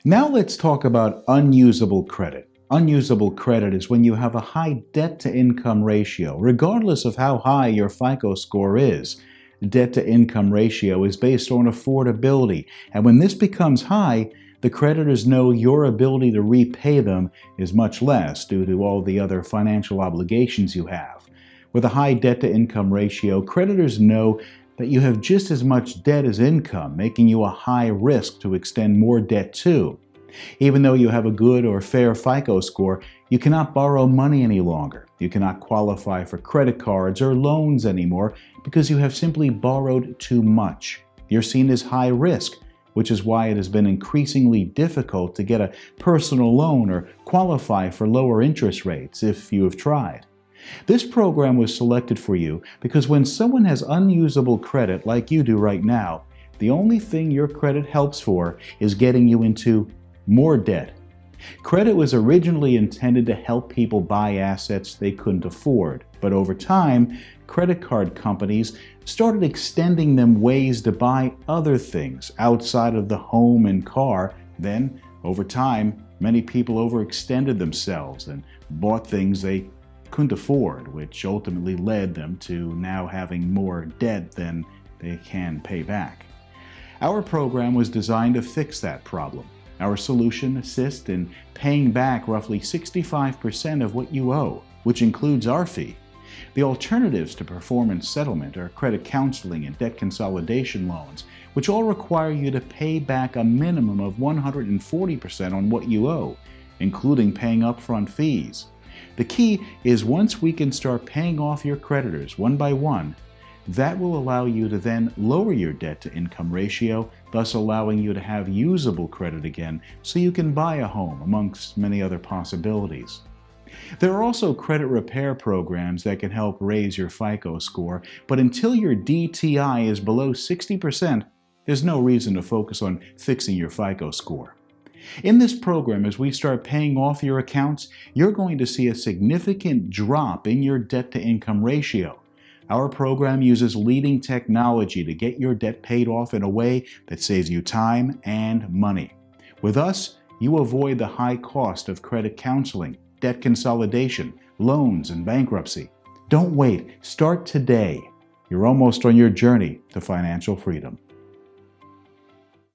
Now let's talk about unusable credit. Unusable credit is when you have a high debt-to-income ratio, regardless of how high your FICO score is. Debt-to-income ratio is based on affordability, and when this becomes high, the creditors know your ability to repay them is much less due to all the other financial obligations you have. With a high debt-to-income ratio, creditors know that you have just as much debt as income, making you a high risk to extend more debt to. Even though you have a good or fair FICO score, you cannot borrow money any longer. You cannot qualify for credit cards or loans anymore because you have simply borrowed too much. You're seen as high risk, which is why it has been increasingly difficult to get a personal loan or qualify for lower interest rates if you have tried. This program was selected for you because when someone has unusable credit like you do right now, the only thing your credit helps for is getting you into more debt. Credit was originally intended to help people buy assets they couldn't afford, but over time, credit card companies started extending them ways to buy other things outside of the home and car. Then, over time, many people overextended themselves and bought things they couldn't afford, which ultimately led them to now having more debt than they can pay back. Our program was designed to fix that problem. Our solution assists in paying back roughly 65% of what you owe, which includes our fee. The alternatives to performance settlement are credit counseling and debt consolidation loans, which all require you to pay back a minimum of 140% on what you owe, including paying upfront fees. The key is once we can start paying off your creditors one by one, that will allow you to then lower your debt-to-income ratio, thus allowing you to have usable credit again so you can buy a home, amongst many other possibilities. There are also credit repair programs that can help raise your FICO score, but until your DTI is below 60%, there's no reason to focus on fixing your FICO score. In this program, as we start paying off your accounts, you're going to see a significant drop in your debt-to-income ratio. Our program uses leading technology to get your debt paid off in a way that saves you time and money. With us, you avoid the high cost of credit counseling, debt consolidation, loans, and bankruptcy. Don't wait. Start today. You're almost on your journey to financial freedom.